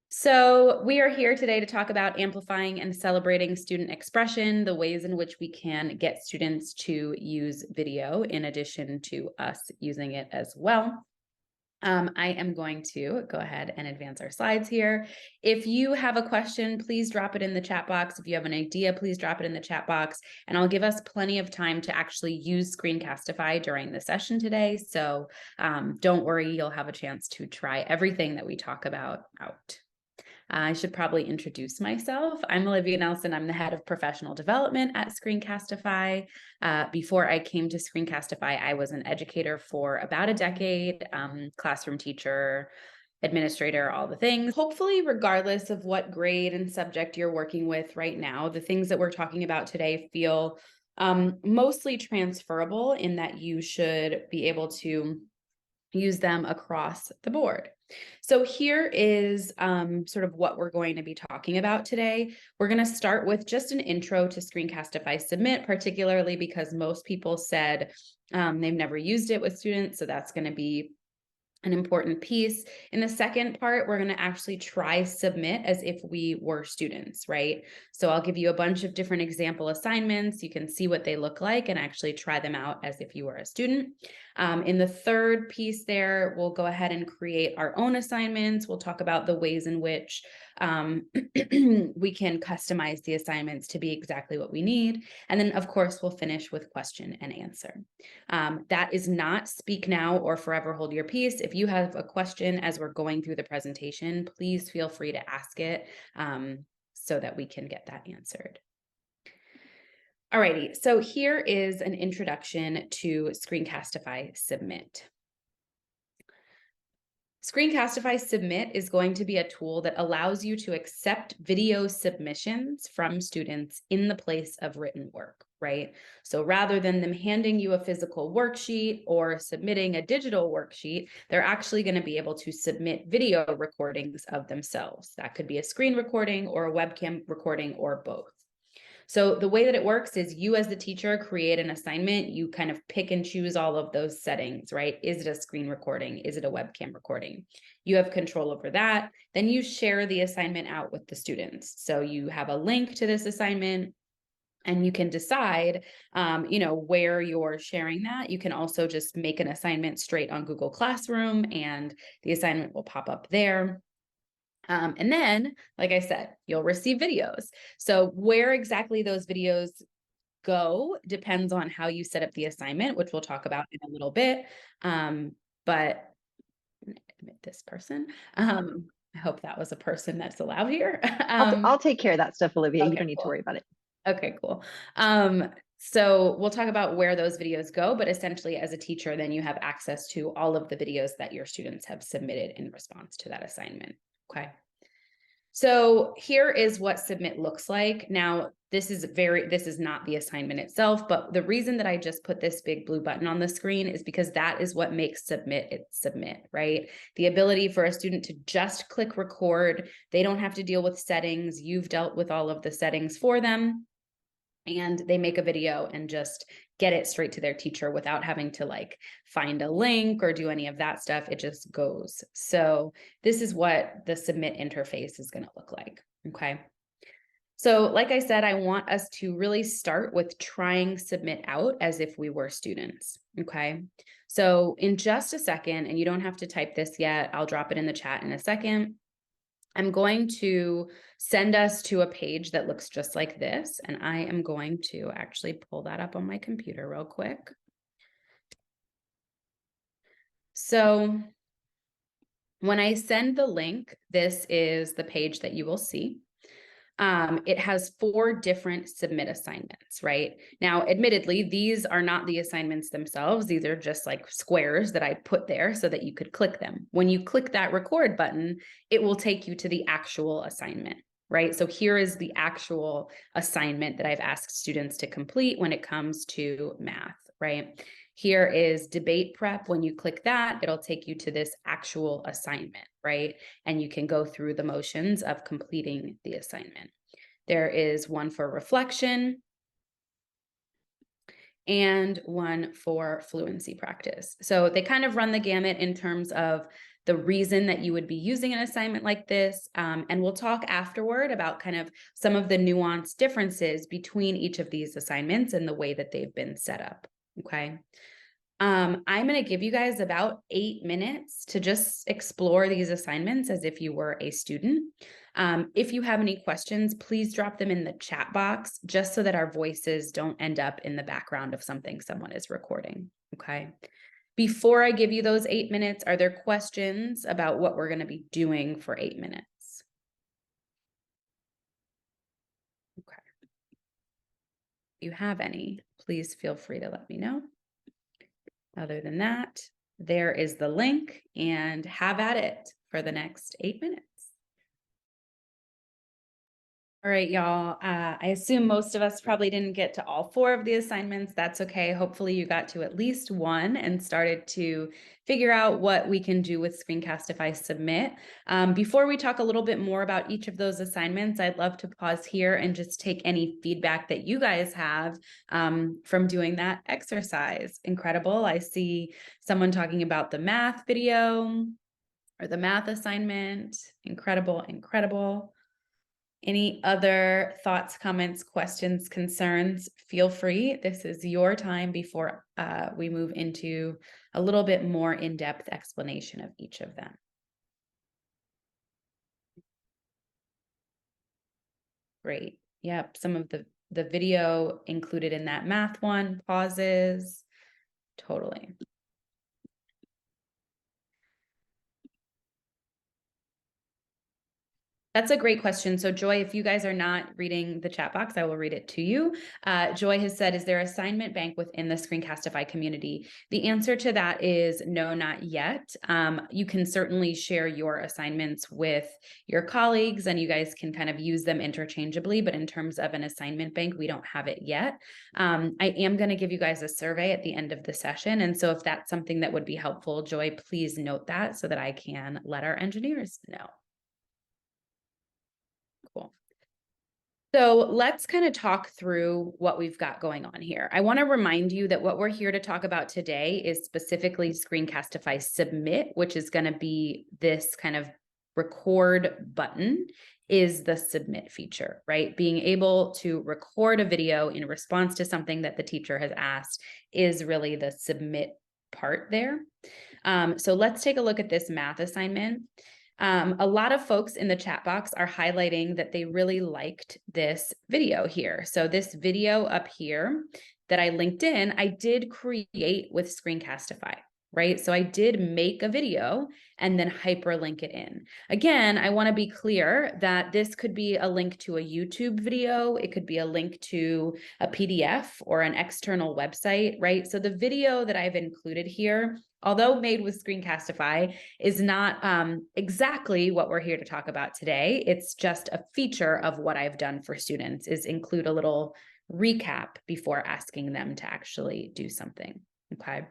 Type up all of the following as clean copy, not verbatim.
So we are here today to talk about amplifying and celebrating student expression, the ways in which we can get students to use video in addition to us using it as well. I am going to go ahead and advance our slides here. If you have a question, please drop it in the chat box. If you have an idea, please drop it in the chat box, and I'll give us plenty of time to actually use Screencastify during the session today. So don't worry, you'll have a chance to try everything that we talk about out. I should probably introduce myself. I'm Olivia Nelson. I'm the head of professional development at Screencastify. Before I came to Screencastify, I was an educator for about a decade, classroom teacher, administrator, all the things. Hopefully, regardless of what grade and subject you're working with right now, the things that we're talking about today feel mostly transferable in that you should be able to use them across the board. So here is sort of what we're going to be talking about today. We're going to start with just an intro to Screencastify Submit, particularly because most people said they've never used it with students. So that's going to be an important piece. In the second part, we're going to actually try Submit as if we were students, right? So I'll give you a bunch of different example assignments. You can see what they look like and actually try them out as if you were a student. In the third piece there, we'll go ahead and create our own assignments. We'll talk about the ways in which we can customize the assignments to be exactly what we need. And then, of course, we'll finish with question and answer. That is not speak now or forever hold your peace. If you have a question as we're going through the presentation, please feel free to ask it so that we can get that answered. Alrighty, so here is an introduction to Screencastify Submit. Screencastify Submit is going to be a tool that allows you to accept video submissions from students in the place of written work, right? So rather than them handing you a physical worksheet or submitting a digital worksheet, they're actually going to be able to submit video recordings of themselves. That could be a screen recording or a webcam recording or both. So the way that it works is you as the teacher create an assignment, you kind of pick and choose all of those settings, right? Is it a screen recording? Is it a webcam recording? You have control over that. Then you share the assignment out with the students. So you have a link to this assignment and you can decide, where you're sharing that. You can also just make an assignment straight on Google Classroom and the assignment will pop up there. And then, like I said, you'll receive videos. So where exactly those videos go depends on how you set up the assignment, which we'll talk about in a little bit. But admit this person. I hope that was a person that's allowed here. I'll take care of that stuff, Olivia. Okay, you don't need to cool. worry about it. Okay, cool. So we'll talk about where those videos go, but essentially as a teacher, then you have access to all of the videos that your students have submitted in response to that assignment. Okay. So here is what Submit looks like. Now, this is not the assignment itself, but the reason that I just put this big blue button on the screen is because that is what makes Submit, right? The ability for a student to just click record. They don't have to deal with settings. You've dealt with all of the settings for them. And they make a video and just get it straight to their teacher without having to find a link or do any of that stuff. It just goes. So this is what the Submit interface is going to look like. Okay. So like I said, I want us to really start with trying Submit out as if we were students. Okay. So in just a second, and you don't have to type this yet, I'll drop it in the chat in a second. I'm going to send us to a page that looks just like this, and I am going to actually pull that up on my computer real quick. So when I send the link, this is the page that you will see. It has 4 different submit assignments, right? Now, admittedly, these are not the assignments themselves. These are just like squares that I put there so that you could click them. When you click that record button, it will take you to the actual assignment, right? So here is the actual assignment that I've asked students to complete when it comes to math, right? Here is debate prep. When you click that, it'll take you to this actual assignment, right? And you can go through the motions of completing the assignment. There is one for reflection and one for fluency practice. So they kind of run the gamut in terms of the reason that you would be using an assignment like this. And we'll talk afterward about kind of some of the nuanced differences between each of these assignments and the way that they've been set up. Okay. I'm going to give you guys about 8 minutes to just explore these assignments as if you were a student. If you have any questions, please drop them in the chat box just so that our voices don't end up in the background of something someone is recording. Okay. Before I give you those 8 minutes, are there questions about what we're going to be doing for 8 minutes? Okay. If you have any, please feel free to let me know. Other than that, there is the link, and have at it for the next 8 minutes. All right, y'all. I assume most of us probably didn't get to all 4 of the assignments. That's okay. Hopefully you got to at least one and started to figure out what we can do with Screencastify Submit. Before we talk a little bit more about each of those assignments, I'd love to pause here and just take any feedback that you guys have from doing that exercise. Incredible. I see someone talking about the math video or the math assignment. Incredible, incredible. Any other thoughts, comments, questions, concerns? Feel free. This is your time before we move into a little bit more in-depth explanation of each of them. Great. Yep. Some of the video included in that math one, pauses. Totally. That's a great question. So Joy, if you guys are not reading the chat box, I will read it to you. Joy has said, is there assignment bank within the Screencastify community? The answer to that is no, not yet. You can certainly share your assignments with your colleagues and you guys can kind of use them interchangeably. But in terms of an assignment bank, we don't have it yet. I am going to give you guys a survey at the end of the session. And so if that's something that would be helpful, Joy, please note that so that I can let our engineers know. Cool. So let's kind of talk through what we've got going on here. I want to remind you that what we're here to talk about today is specifically Screencastify Submit, which is going to be this kind of record button is the submit feature, right? Being able to record a video in response to something that the teacher has asked is really the submit part there. So let's take a look at this math assignment. A lot of folks in the chat box are highlighting that they really liked this video here. So this video up here that I linked in, I did create with Screencastify, right? So I did make a video and then hyperlink it in. Again, I want to be clear that this could be a link to a YouTube video. It could be a link to a PDF or an external website, right? So the video that I've included here, although made with Screencastify, is not exactly what we're here to talk about today. It's just a feature of what I've done for students, is include a little recap before asking them to actually do something, okay?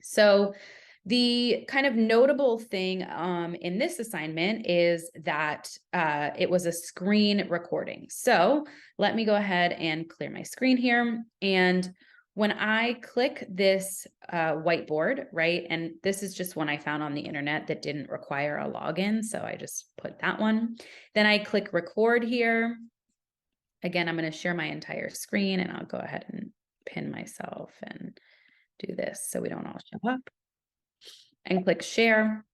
So the kind of notable thing in this assignment is that it was a screen recording. So let me go ahead and clear my screen here. And when I click this whiteboard, right, and this is just one I found on the internet that didn't require a login, so I just put that one. Then I click record here. Again, I'm going to share my entire screen, and I'll go ahead and pin myself and do this so we don't all show up. And click share.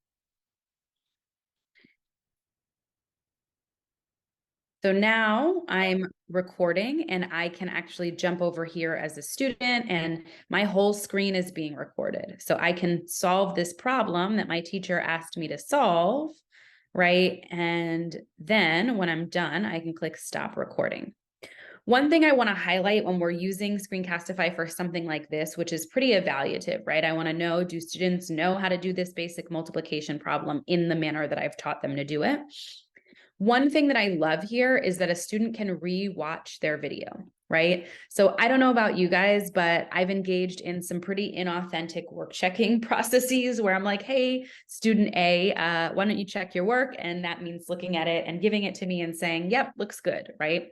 So now I'm recording and I can actually jump over here as a student and my whole screen is being recorded. So I can solve this problem that my teacher asked me to solve, right? And then when I'm done, I can click stop recording. One thing I want to highlight when we're using Screencastify for something like this, which is pretty evaluative, right? I want to know, do students know how to do this basic multiplication problem in the manner that I've taught them to do it? One thing that I love here is that a student can re-watch their video, right? So I don't know about you guys, but I've engaged in some pretty inauthentic work checking processes where I'm like, hey, student A, why don't you check your work? And that means looking at it and giving it to me and saying, yep, looks good, right?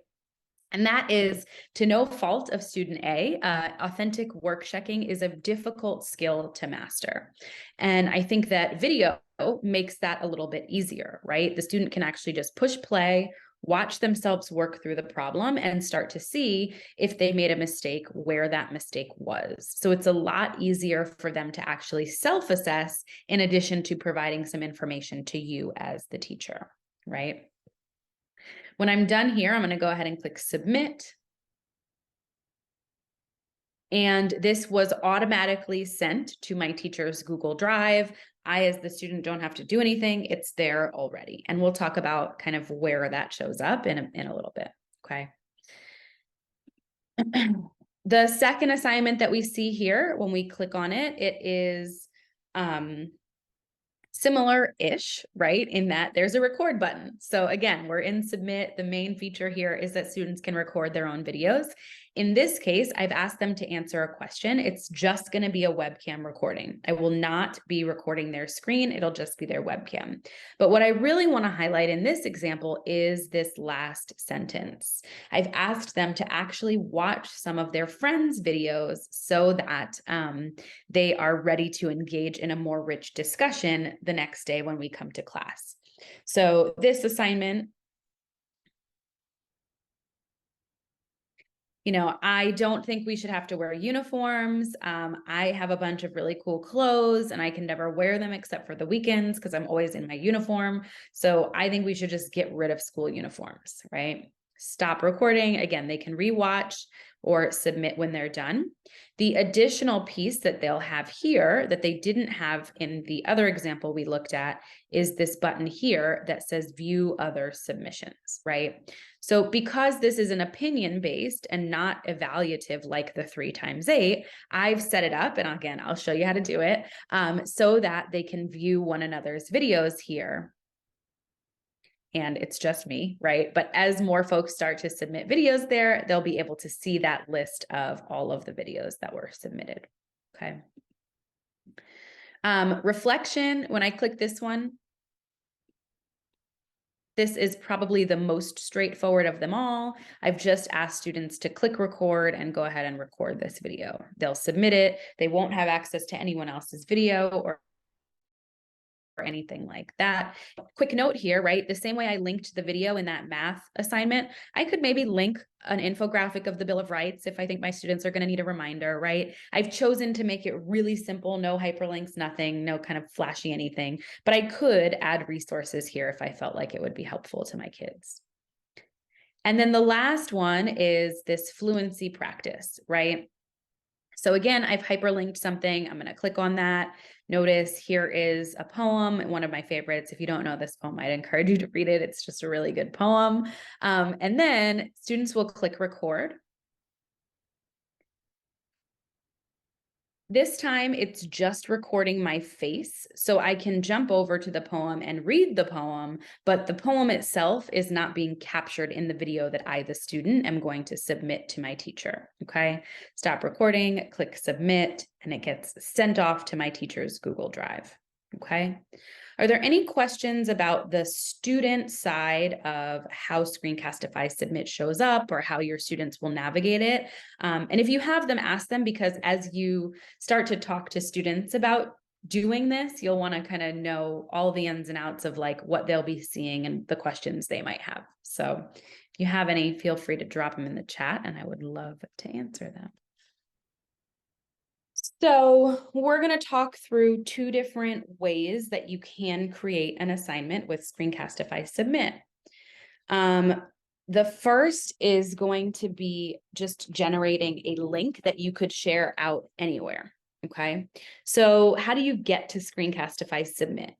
And that is to no fault of student A. Authentic work checking is a difficult skill to master. And I think that video makes that a little bit easier, right? The student can actually just push play, watch themselves work through the problem, and start to see if they made a mistake, where that mistake was. So it's a lot easier for them to actually self-assess, in addition to providing some information to you as the teacher, right? When I'm done here, I'm going to go ahead and click submit. And this was automatically sent to my teacher's Google Drive. I, as the student, don't have to do anything. It's there already. And we'll talk about kind of where that shows up in a little bit. Okay. The second assignment that we see here, when we click on it, it is similar-ish, right? In that there's a record button. So again, we're in submit. The main feature here is that students can record their own videos. In this case, I've asked them to answer a question. It's just going to be a webcam recording. I will not be recording their screen. It'll just be their webcam. But what I really want to highlight in this example is this last sentence. I've asked them to actually watch some of their friends' videos so that they are ready to engage in a more rich discussion the next day when we come to class. So this assignment, I don't think we should have to wear uniforms. I have a bunch of really cool clothes and I can never wear them except for the weekends because I'm always in my uniform. So I think we should just get rid of school uniforms, right? Stop recording. Again, they can rewatch or submit when they're done. The additional piece that they'll have here that they didn't have in the other example we looked at is this button here that says view other submissions, right? So because this is an opinion-based and not evaluative like the 3x8, I've set it up, and again, I'll show you how to do it, so that they can view one another's videos here. And it's just me, right? But as more folks start to submit videos there, they'll be able to see that list of all of the videos that were submitted, okay? Reflection, when I click this one, this is probably the most straightforward of them all. I've just asked students to click record and go ahead and record this video. They'll submit it. They won't have access to anyone else's video or anything like that. Quick note here, right? The same way I linked the video in that math assignment, I could maybe link an infographic of the Bill of Rights if I think my students are going to need a reminder, right? I've chosen to make it really simple, no hyperlinks, nothing, no kind of flashy anything, but I could add resources here if I felt like it would be helpful to my kids. And then the last one is this fluency practice, right? So again, I've hyperlinked something. I'm going to click on that. Notice here is a poem, one of my favorites. If you don't know this poem, I'd encourage you to read it. It's just a really good poem. And then students will click record. This time it's just recording my face, so I can jump over to the poem and read the poem, but the poem itself is not being captured in the video that I, the student, am going to submit to my teacher, okay? Stop recording, click submit, and it gets sent off to my teacher's Google Drive, okay? Are there any questions about the student side of how Screencastify Submit shows up or how your students will navigate it? And if you have them, ask them, because as you start to talk to students about doing this, you'll want to kind of know all the ins and outs of like what they'll be seeing and the questions they might have. So if you have any, feel free to drop them in the chat and I would love to answer them. So we're going to talk through two different ways that you can create an assignment with Screencastify Submit. The first is going to be just generating a link that you could share out anywhere, okay? So how do you get to Screencastify Submit?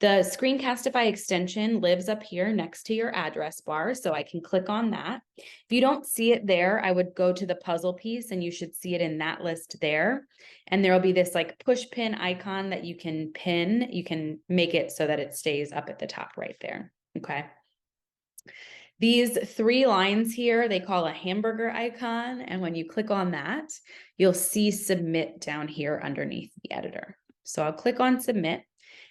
The Screencastify extension lives up here next to your address bar, so I can click on that. If you don't see it there, I would go to the puzzle piece and you should see it in that list there. And there will be this like push pin icon that you can pin. You can make it so that it stays up at the top right there, okay? These three lines here, they call a hamburger icon. And when you click on that, you'll see submit down here underneath the editor. So I'll click on submit.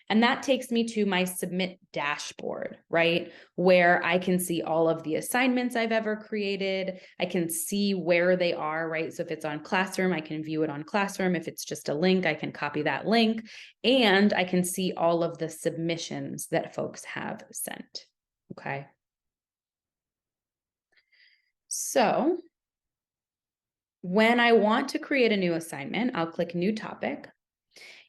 And that takes me to my submit dashboard, right? Where I can see all of the assignments I've ever created. I can see where they are, right? So if it's on Classroom, I can view it on Classroom. If it's just a link, I can copy that link. And I can see all of the submissions that folks have sent, okay? So when I want to create a new assignment, I'll click New Topic.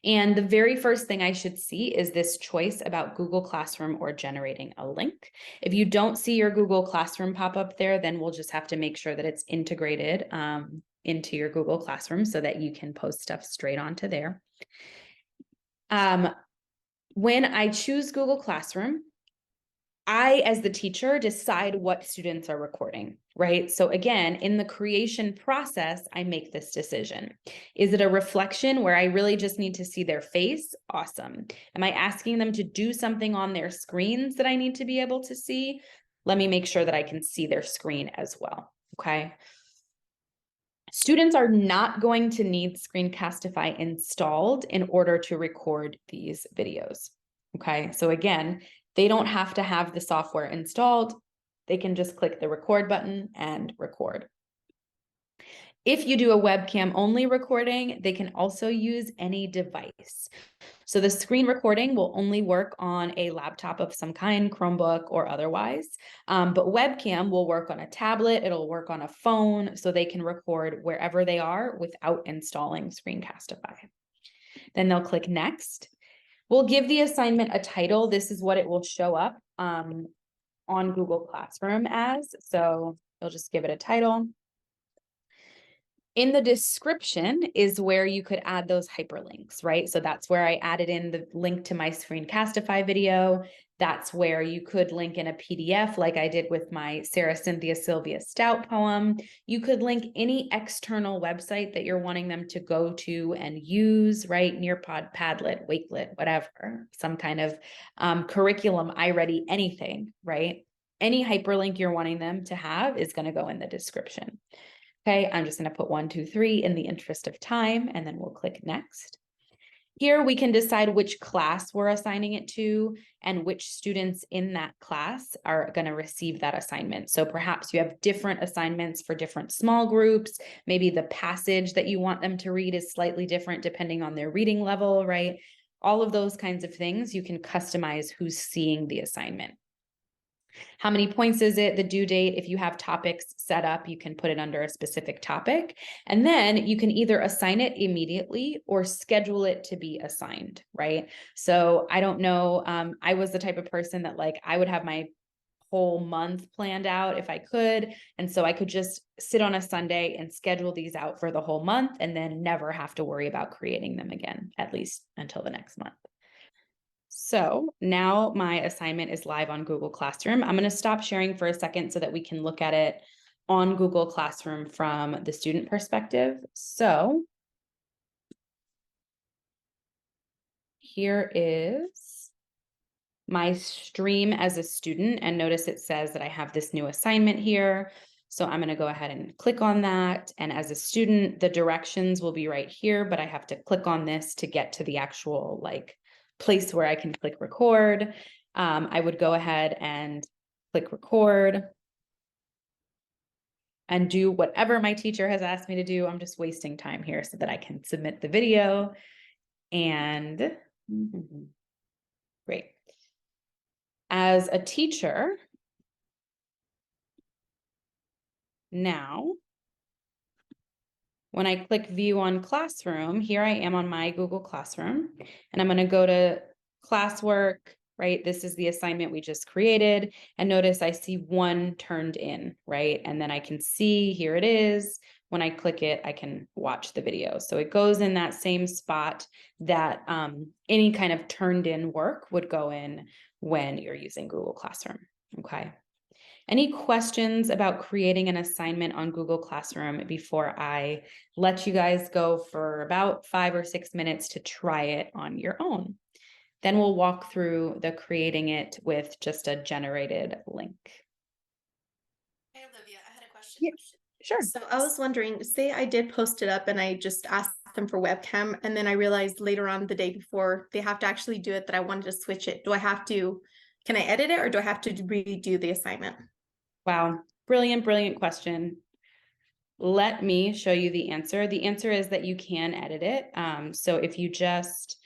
And the very first thing I should see is this choice about Google Classroom or generating a link. If you don't see your Google Classroom pop up there, then we'll just have to make sure that it's integrated into your Google Classroom so that you can post stuff straight onto there. When I choose Google Classroom, I, as the teacher, decide what students are recording, right? So again, in the creation process, I make this decision. Is it a reflection where I really just need to see their face? Awesome. Am I asking them to do something on their screens that I need to be able to see? Let me make sure that I can see their screen as well, okay? Students are not going to need Screencastify installed in order to record these videos, okay? So again, they don't have to have the software installed. They can just click the record button and record. If you do a webcam only recording, they can also use any device. So the screen recording will only work on a laptop of some kind, Chromebook or otherwise, but webcam will work on a tablet, it'll work on a phone, so they can record wherever they are without installing Screencastify. Then they'll click Next. We'll give the assignment a title. This is what it will show up on Google Classroom as, so you'll just give it a title. In the description is where you could add those hyperlinks, right? So that's where I added in the link to my Screencastify video. That's where you could link in a PDF like I did with my Sarah Cynthia Sylvia Stout poem. You could link any external website that you're wanting them to go to and use, right? Nearpod, Padlet, Wakelet, whatever, some kind of curriculum, iReady, anything, right? Any hyperlink you're wanting them to have is going to go in the description. Okay, I'm just going to put 1, 2, 3 in the interest of time, and then we'll click Next. Here we can decide which class we're assigning it to and which students in that class are going to receive that assignment. So perhaps you have different assignments for different small groups. Maybe the passage that you want them to read is slightly different depending on their reading level, right? All of those kinds of things, you can customize who's seeing the assignment. How many points is it? The due date. If you have topics set up, you can put it under a specific topic. And then you can either assign it immediately or schedule it to be assigned, right? So I don't know. I was the type of person that like, I would have my whole month planned out if I could. And so I could just sit on a Sunday and schedule these out for the whole month and then never have to worry about creating them again, at least until the next month. So now my assignment is live on Google Classroom. I'm going to stop sharing for a second so that we can look at it on Google Classroom from the student perspective. So here is my stream as a student, and notice it says that I have this new assignment here. So I'm going to go ahead and click on that. And as a student, the directions will be right here, but I have to click on this to get to the actual like place where I can click record. I would go ahead and click record and do whatever my teacher has asked me to do. I'm just wasting time here so that I can submit the video. And great. As a teacher, now, when I click view on Classroom, here I am on my Google Classroom, and I'm going to go to classwork, right? This is the assignment we just created. And notice I see one turned in, right? And then I can see, here it is. When I click it, I can watch the video. So it goes in that same spot that any kind of turned in work would go in when you're using Google Classroom, okay? Any questions about creating an assignment on Google Classroom before I let you guys go for about 5 or 6 minutes to try it on your own? Then we'll walk through the creating it with just a generated link. Hey, Olivia, I had a question. Yes. Sure. So I was wondering, say I did post it up and I just asked them for webcam, and then I realized later on the day before they have to actually do it that I wanted to switch it. Can I edit it or do I have to redo the assignment? Wow. Brilliant, brilliant question. Let me show you the answer. The answer is that you can edit it. So if you just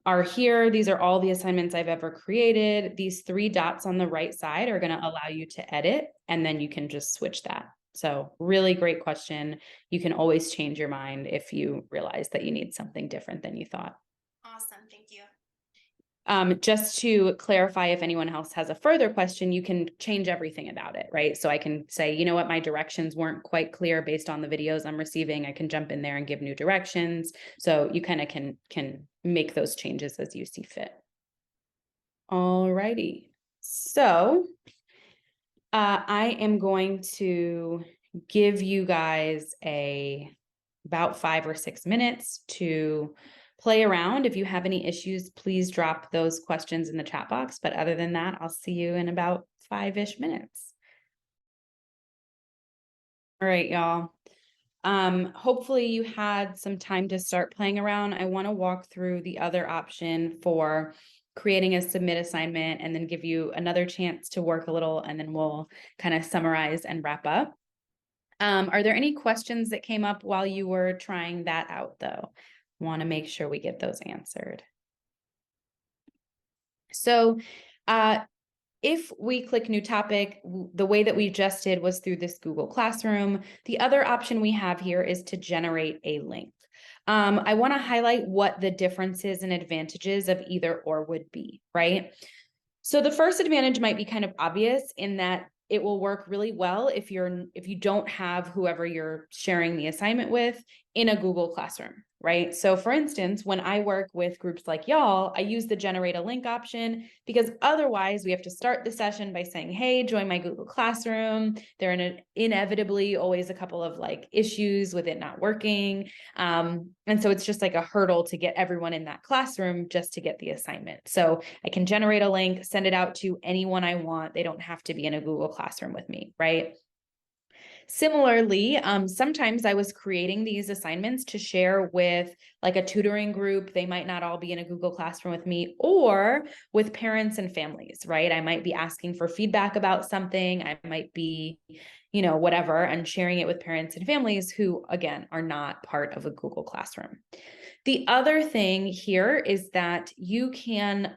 are here, these are all the assignments I've ever created. These 3 dots on the right side are going to allow you to edit, and then you can just switch that. So really great question. You can always change your mind if you realize that you need something different than you thought. Awesome, thank you. Just to clarify, if anyone else has a further question, you can change everything about it, right? So I can say, you know what, my directions weren't quite clear based on the videos I'm receiving. I can jump in there and give new directions. So you kind of can make those changes as you see fit. All righty. So I am going to give you guys about 5 or 6 minutes to play around. If you have any issues, please drop those questions in the chat box. But other than that, I'll see you in about 5-ish minutes. All right, y'all. Hopefully you had some time to start playing around. I want to walk through the other option for creating a submit assignment and then give you another chance to work a little, and then we'll kind of summarize and wrap up. Are there any questions that came up while you were trying that out, though? Want to make sure we get those answered. So if we click new topic, the way that we just did was through this Google Classroom. The other option we have here is to generate a link. I want to highlight what the differences and advantages of either or would be, right? So the first advantage might be kind of obvious in that it will work really well if you don't have whoever you're sharing the assignment with in a Google Classroom, right? So for instance, when I work with groups like y'all, I use the generate a link option because otherwise we have to start the session by saying, hey, join my Google Classroom. There are inevitably always a couple of like issues with it not working. And so it's just like a hurdle to get everyone in that classroom just to get the assignment. So I can generate a link, send it out to anyone I want. They don't have to be in a Google Classroom with me, right? Similarly, sometimes I was creating these assignments to share with like a tutoring group. They might not all be in a Google Classroom with me, or with parents and families, right? I might be asking for feedback about something. I might be, whatever, and sharing it with parents and families who, again, are not part of a Google Classroom. The other thing here is that you can,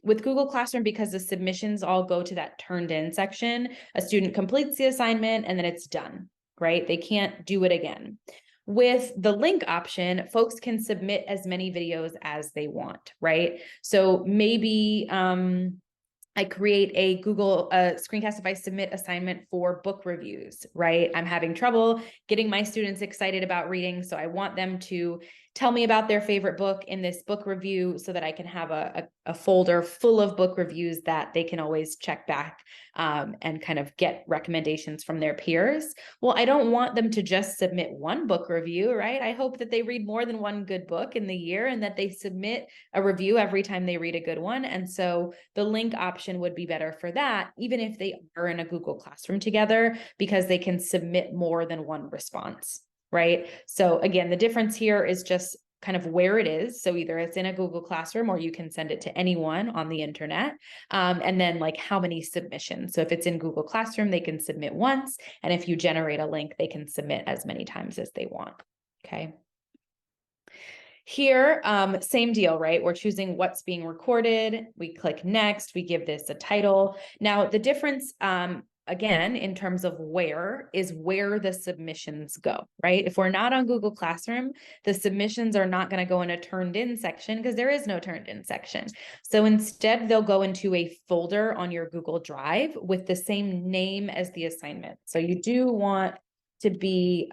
with Google Classroom, because the submissions all go to that turned in section, a student completes the assignment and then it's done, right? They can't do it again. With the link option, folks can submit as many videos as they want, right? So maybe I create a Google Screencastify submit assignment for book reviews, right? I'm having trouble getting my students excited about reading, so I want them to tell me about their favorite book in this book review so that I can have a folder full of book reviews that they can always check back and kind of get recommendations from their peers. Well, I don't want them to just submit one book review, right? I hope that they read more than one good book in the year and that they submit a review every time they read a good one. And so the link option would be better for that, even if they are in a Google Classroom together, because they can submit more than one response. Right. So again, the difference here is just kind of where it is. So either it's in a Google Classroom or you can send it to anyone on the internet. And then like how many submissions. So if it's in Google Classroom, they can submit once. And if you generate a link, they can submit as many times as they want. Okay. Here, same deal, right? We're choosing what's being recorded. We click next. We give this a title. Now the difference, again, in terms of where the submissions go, right? If we're not on Google Classroom, the submissions are not going to go in a turned in section because there is no turned in section. So instead, they'll go into a folder on your Google Drive with the same name as the assignment. So you do want to be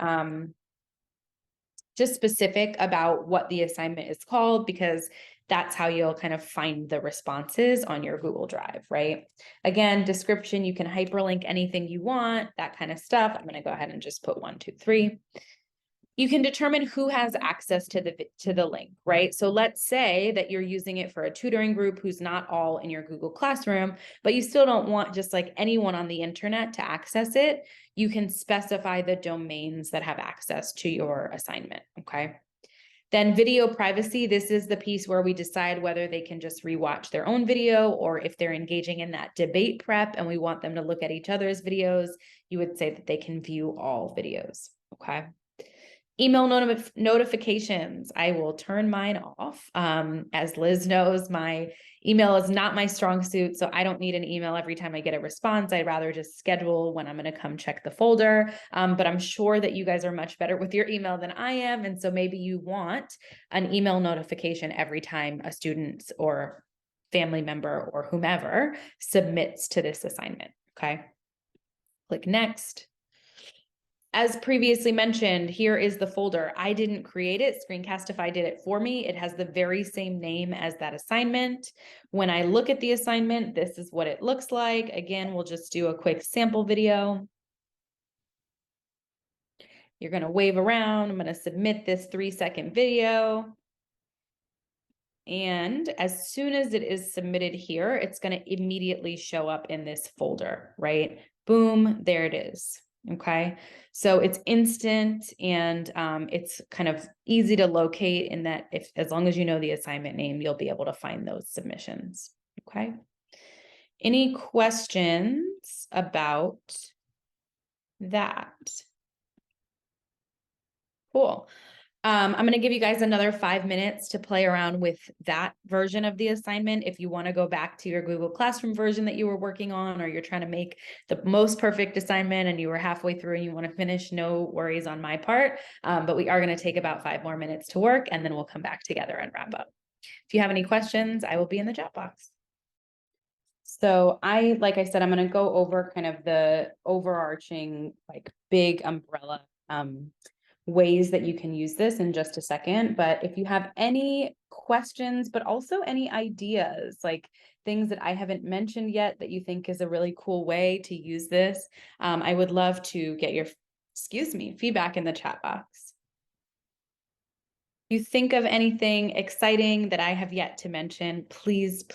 just specific about what the assignment is called, because that's how you'll kind of find the responses on your Google Drive, right? Again, description, you can hyperlink anything you want, that kind of stuff. I'm going to go ahead and just put 1, 2, 3. You can determine who has access to the link, right? So let's say that you're using it for a tutoring group who's not all in your Google Classroom, but you still don't want just like anyone on the internet to access it. You can specify the domains that have access to your assignment, okay? Then video privacy, this is the piece where we decide whether they can just rewatch their own video or if they're engaging in that debate prep and we want them to look at each other's videos, you would say that they can view all videos, okay? Email notifications, I will turn mine off. As Liz knows, my email is not my strong suit, so I don't need an email every time I get a response. I'd rather just schedule when I'm going to come check the folder. But I'm sure that you guys are much better with your email than I am. And so maybe you want an email notification every time a student or family member or whomever submits to this assignment, okay? Click next. As previously mentioned, here is the folder. I didn't create it. Screencastify did it for me. It has the very same name as that assignment. When I look at the assignment, this is what it looks like. Again, we'll just do a quick sample video. You're going to wave around. I'm going to submit this 3-second video. And as soon as it is submitted here, it's going to immediately show up in this folder, right? Boom, there it is. Okay, so it's instant and it's kind of easy to locate in that as long as you know the assignment name, you'll be able to find those submissions. Okay, any questions about that? Cool. I'm going to give you guys another 5 minutes to play around with that version of the assignment. If you want to go back to your Google Classroom version that you were working on, or you're trying to make the most perfect assignment and you were halfway through and you want to finish, no worries on my part. But we are going to take about 5 more minutes to work and then we'll come back together and wrap up. If you have any questions, I will be in the chat box. So like I said, I'm going to go over kind of the overarching, like big umbrella ways that you can use this in just a second. But if you have any questions, but also any ideas, like things that I haven't mentioned yet that you think is a really cool way to use this, I would love to get your, feedback in the chat box. If you think of anything exciting that I have yet to mention, please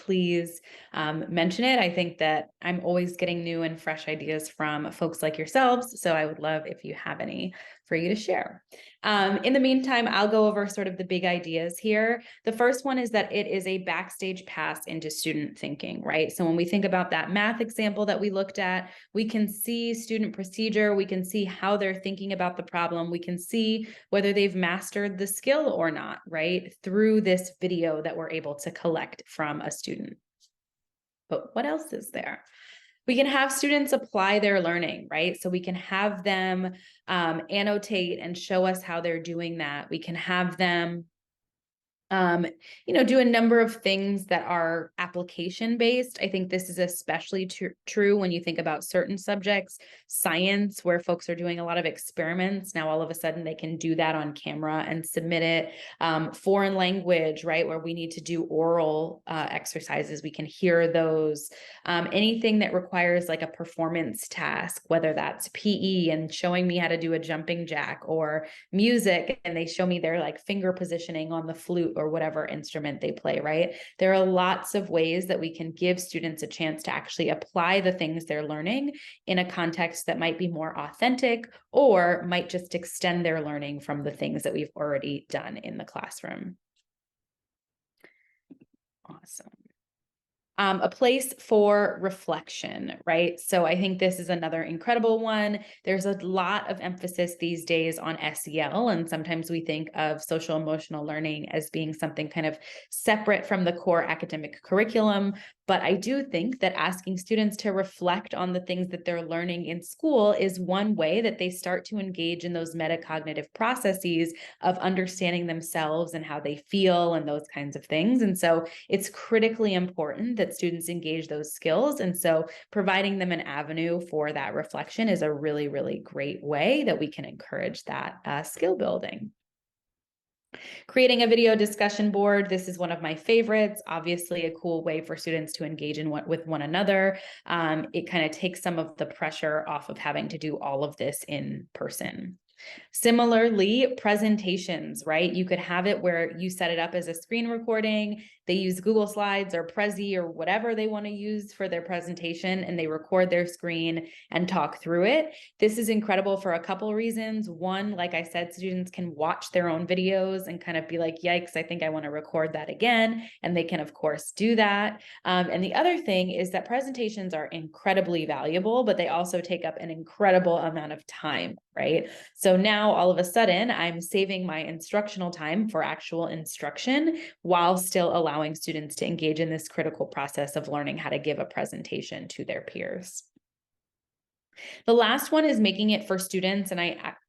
mention it. I think that I'm always getting new and fresh ideas from folks like yourselves. So I would love if you have any for you to share. In the meantime, I'll go over sort of the big ideas here. The first one is that it is a backstage pass into student thinking, right? So when we think about that math example that we looked at, we can see student procedure, we can see how they're thinking about the problem, we can see whether they've mastered the skill or not, right? Through this video that we're able to collect from a student. But what else is there? We can have students apply their learning, right? So we can have them annotate and show us how they're doing that. We can have them do a number of things that are application based. I think this is especially true when you think about certain subjects, science, where folks are doing a lot of experiments. Now, all of a sudden they can do that on camera and submit it. Foreign language, right, where we need to do oral exercises, we can hear those. Anything that requires like a performance task, whether that's PE and showing me how to do a jumping jack, or music and they show me their like finger positioning on the flute or whatever instrument they play, right? There are lots of ways that we can give students a chance to actually apply the things they're learning in a context that might be more authentic or might just extend their learning from the things that we've already done in the classroom. Awesome. A place for reflection, right? So I think this is another incredible one. There's a lot of emphasis these days on SEL, and sometimes we think of social emotional learning as being something kind of separate from the core academic curriculum. But I do think that asking students to reflect on the things that they're learning in school is one way that they start to engage in those metacognitive processes of understanding themselves and how they feel and those kinds of things. And so it's critically important that students engage those skills. And so providing them an avenue for that reflection is a really, really great way that we can encourage that skill building. Creating a video discussion board. This is one of my favorites. Obviously, a cool way for students to engage with one another. It kind of takes some of the pressure off of having to do all of this in person. Similarly, presentations, right? You could have it where you set it up as a screen recording. They use Google Slides or Prezi or whatever they want to use for their presentation, and they record their screen and talk through it. This is incredible for a couple of reasons. One, like I said, students can watch their own videos and kind of be like, yikes, I think I want to record that again. And they can, of course, do that. And the other thing is that presentations are incredibly valuable, but they also take up an incredible amount of time, right? So now all of a sudden I'm saving my instructional time for actual instruction while still allowing students to engage in this critical process of learning how to give a presentation to their peers. The last one is making it for students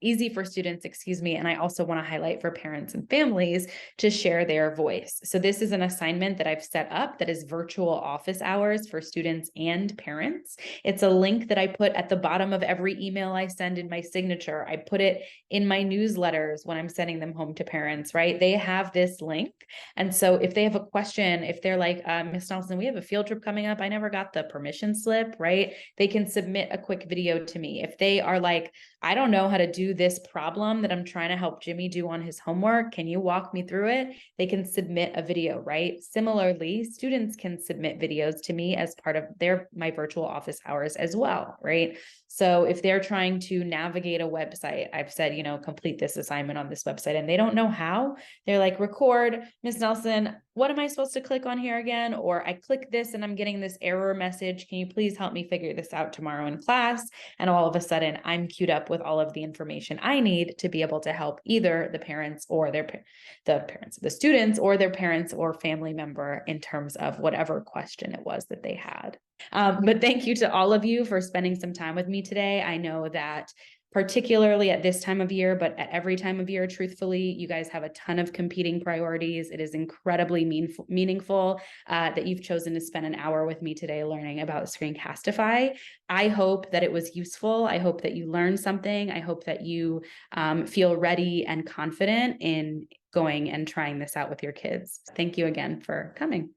easy for students, and I also want to highlight for parents and families to share their voice. So this is an assignment that I've set up that is virtual office hours for students and parents. It's a link that I put at the bottom of every email I send in my signature. I put it in my newsletters when I'm sending them home to parents, right? They have this link. And so if they have a question, if they're like, Ms. Nelson, we have a field trip coming up, I never got the permission slip, right? They can submit a quick video to me. If they are like, I don't know how to do this problem that I'm trying to help Jimmy do on his homework, can you walk me through it? They can submit a video, right? Similarly, students can submit videos to me as part of my virtual office hours as well, right? So if they're trying to navigate a website, I've said, complete this assignment on this website, and they don't know how, they're like, record, Ms. Nelson, what am I supposed to click on here again? Or I click this and I'm getting this error message. Can you please help me figure this out tomorrow in class? And all of a sudden I'm queued up with all of the information I need to be able to help either the parents or the parents of the students or their parents or family member in terms of whatever question it was that they had. But thank you to all of you for spending some time with me today. I know that particularly at this time of year, but at every time of year, truthfully, you guys have a ton of competing priorities. It is incredibly meaningful that you've chosen to spend an hour with me today learning about Screencastify. I hope that it was useful. I hope that you learned something. I hope that you feel ready and confident in going and trying this out with your kids. Thank you again for coming.